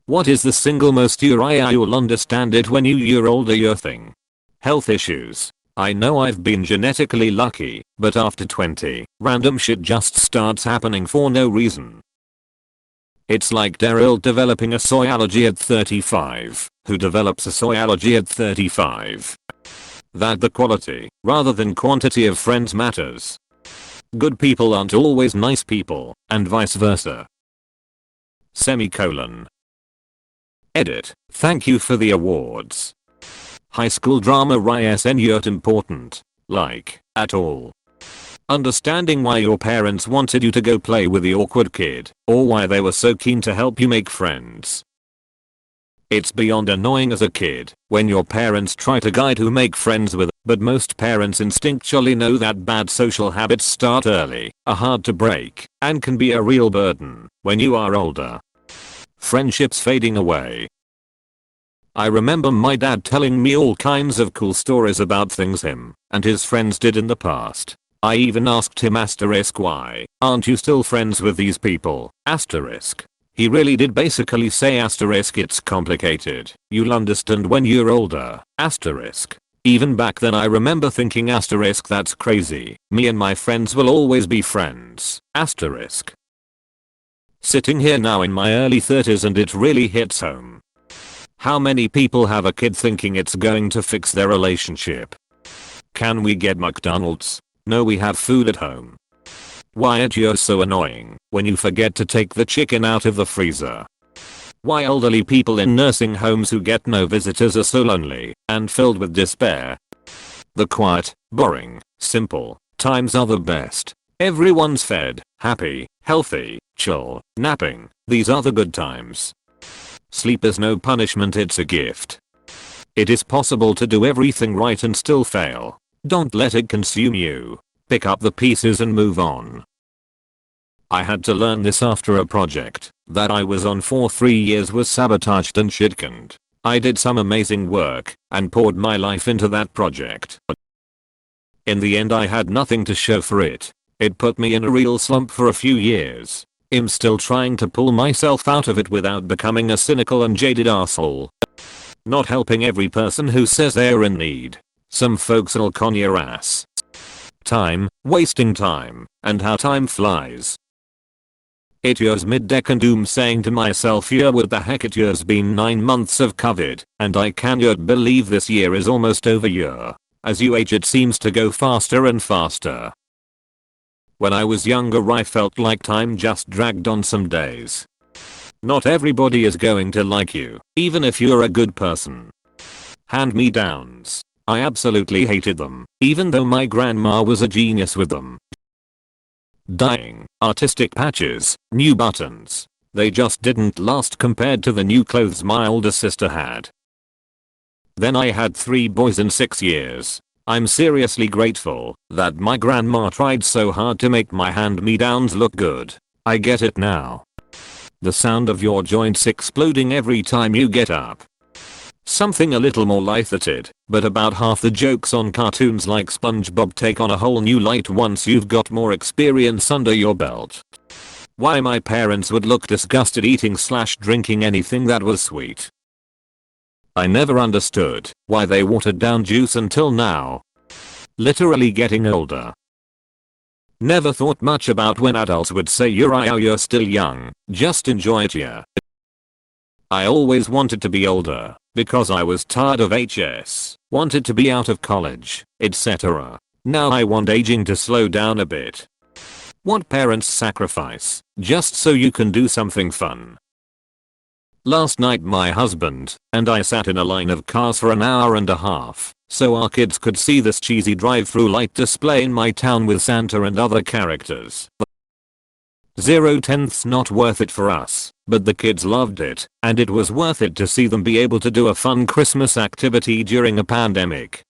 What is the single most you'll understand it when you're older thing? Health issues. I know I've been genetically lucky, but after 20, random shit just starts happening for no reason. It's like Daryl developing a soy allergy at 35. Who develops a soy allergy at 35? That the quality, rather than quantity of friends matters. Good people aren't always nice people, and vice versa. Semicolon. Edit. Thank you for the awards. High school drama isn't important. Like, at all. Understanding why your parents wanted you to go play with the awkward kid, or why they were so keen to help you make friends. It's beyond annoying as a kid when your parents try to guide who make friends with, but most parents instinctually know that bad social habits start early, are hard to break, and can be a real burden when you are older. Friendships fading away. I remember my dad telling me all kinds of cool stories about things him and his friends did in the past. I even asked him why aren't you still friends with these people? He really did basically say it's complicated. You'll understand when you're older. Even back then I remember thinking that's crazy. Me and my friends will always be friends. Sitting here now in my early 30s and it really hits home. How many people have a kid thinking it's going to fix their relationship? Can we get McDonald's? No, we have food at home. Why you're so annoying when you forget to take the chicken out of the freezer. Why elderly people in nursing homes who get no visitors are so lonely and filled with despair. The quiet, boring, simple times are the best. Everyone's fed, happy, healthy, chill, napping. These are the good times. Sleep is no punishment, it's a gift. It is possible to do everything right and still fail. Don't let it consume you. Pick up the pieces and move on. I had to learn this after a project that I was on for 3 years was sabotaged and shitcanned. I did some amazing work and poured my life into that project. In the end I had nothing to show for it. It put me in a real slump for a few years. I'm still trying to pull myself out of it without becoming a cynical and jaded asshole. Not helping every person who says they're in need. Some folks'll con your ass. Time, wasting time, and how time flies. It years mid-deck and doom saying to myself what the heck it years been 9 months of COVID, and I can yet believe this year is almost over year. As you age it seems to go faster and faster. When I was younger I felt like time just dragged on some days. Not everybody is going to like you, even if you're a good person. Hand-me-downs. I absolutely hated them, even though my grandma was a genius with them. Dyeing, artistic patches, new buttons. They just didn't last compared to the new clothes my older sister had. Then I had 3 boys in 6 years. I'm seriously grateful that my grandma tried so hard to make my hand-me-downs look good. I get it now. The sound of your joints exploding every time you get up. Something a little more lighthearted, but about half the jokes on cartoons like SpongeBob take on a whole new light once you've got more experience under your belt. Why my parents would look disgusted eating/drinking anything that was sweet. I never understood why they watered down juice until now. Literally getting older. Never thought much about when adults would say you're still young, just enjoy it yeah. I always wanted to be older because I was tired of HS, wanted to be out of college, etc. Now I want aging to slow down a bit. What parents sacrifice just so you can do something fun. Last night my husband and I sat in a line of cars for an hour and a half so our kids could see this cheesy drive-through light display in my town with Santa and other characters. 0/10 not worth it for us, but the kids loved it and it was worth it to see them be able to do a fun Christmas activity during a pandemic.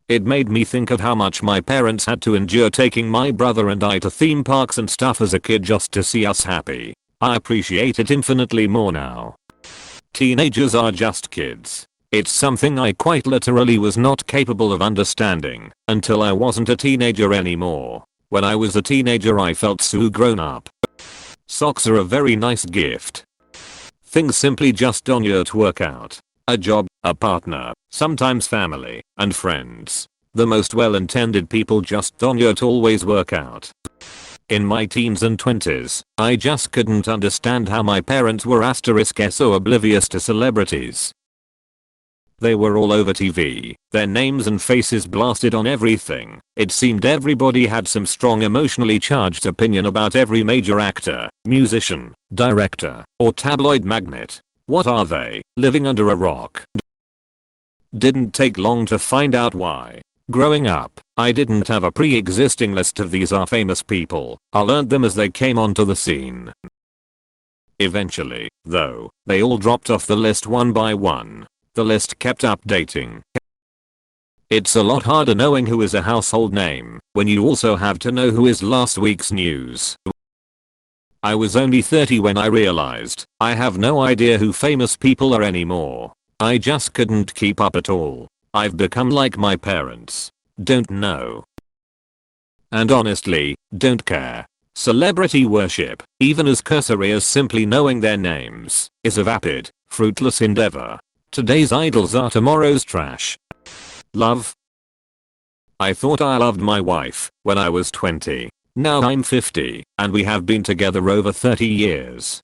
It made me think of how much my parents had to endure taking my brother and I to theme parks and stuff as a kid just to see us happy. I appreciate it infinitely more now. Teenagers are just kids. It's something I quite literally was not capable of understanding until I wasn't a teenager anymore. When I was a teenager I felt so grown up. Socks are a very nice gift. Things simply just on your workout. A job, a partner, sometimes family, and friends. The most well-intended people just on your always work out. In my teens and 20s, I just couldn't understand how my parents were so oblivious to celebrities. They were all over TV, their names and faces blasted on everything. It seemed everybody had some strong emotionally charged opinion about every major actor, musician, director, or tabloid magnate. What are they, living under a rock? Didn't take long to find out why. Growing up, I didn't have a pre-existing list of these are famous people. I learned them as they came onto the scene. Eventually, though, they all dropped off the list one by one. The list kept updating. It's a lot harder knowing who is a household name when you also have to know who is last week's news. I was only 30 when I realized I have no idea who famous people are anymore. I just couldn't keep up at all. I've become like my parents. Don't know. And honestly, don't care. Celebrity worship, even as cursory as simply knowing their names, is a vapid, fruitless endeavor. Today's idols are tomorrow's trash. Love. I thought I loved my wife when I was 20. Now I'm 50, and we have been together over 30 years.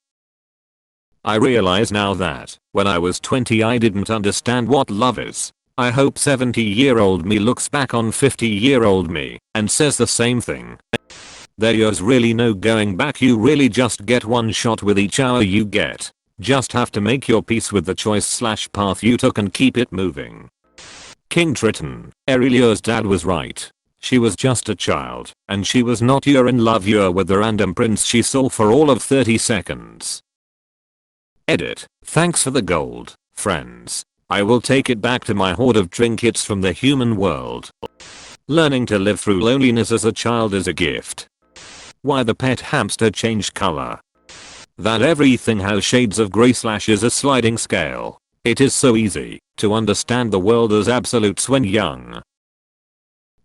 I realize now that, when I was 20 I didn't understand what love is. I hope 70-year-old me looks back on 50-year-old me and says the same thing. There's really no going back, you really just get one shot with each hour you get. Just have to make your peace with the choice/path you took and keep it moving. King Triton, Aurelia's dad was right. She was just a child, and she was not you're in love you're with the random prince she saw for all of 30 seconds. Edit. Thanks for the gold, friends. I will take it back to my hoard of trinkets from the human world. Learning to live through loneliness as a child is a gift. Why the pet hamster changed color. That everything has shades of grey / is a sliding scale. It is so easy to understand the world as absolutes when young.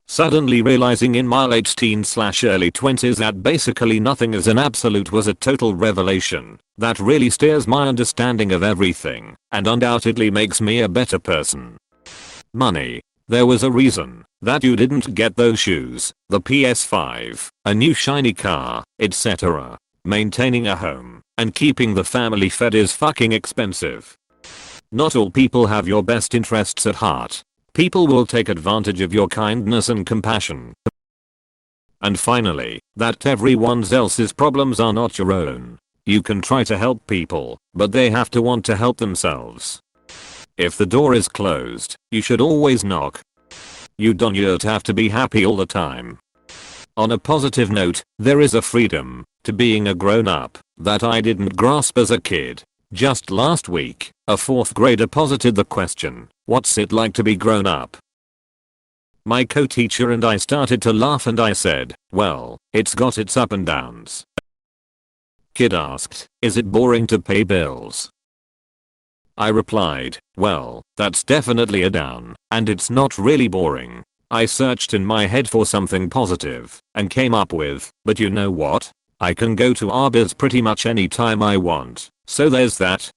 Suddenly realizing in my late teens / early 20s that basically nothing is an absolute was a total revelation that really steers my understanding of everything and undoubtedly makes me a better person. Money. There was a reason that you didn't get those shoes, the PS5, a new shiny car, etc. Maintaining a home and keeping the family fed is fucking expensive. Not all people have your best interests at heart. People will take advantage of your kindness and compassion. And finally, that everyone else's problems are not your own. You can try to help people, but they have to want to help themselves. If the door is closed, you should always knock. You don't have to be happy all the time. On a positive note, there is a freedom to being a grown-up that I didn't grasp as a kid. Just last week, a 4th grader posited the question, what's it like to be grown up? My co-teacher and I started to laugh and I said, well, it's got its up and downs. Kid asked, is it boring to pay bills? I replied, well, that's definitely a down, and it's not really boring. I searched in my head for something positive and came up with, but you know what? I can go to Arby's pretty much any time I want, so there's that.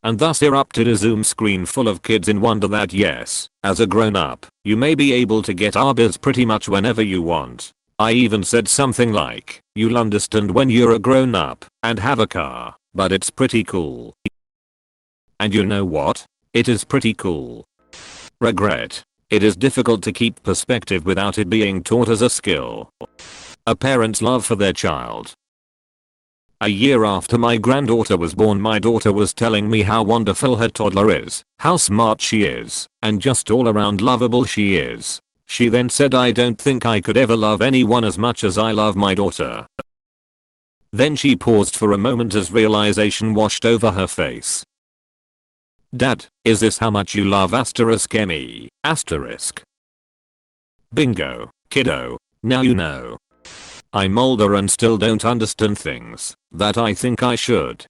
And thus erupted a Zoom screen full of kids in wonder that yes, as a grown-up, you may be able to get Arby's pretty much whenever you want. I even said something like, you'll understand when you're a grown-up and have a car, but it's pretty cool. And you know what? It is pretty cool. Regret. It is difficult to keep perspective without it being taught as a skill. A parent's love for their child. A year after my granddaughter was born, my daughter was telling me how wonderful her toddler is, how smart she is, and just all around lovable she is. She then said, I don't think I could ever love anyone as much as I love my daughter. Then she paused for a moment as realization washed over her face. Dad, is this how much you love me? Bingo, kiddo, now you know. I'm older and still don't understand things that I think I should.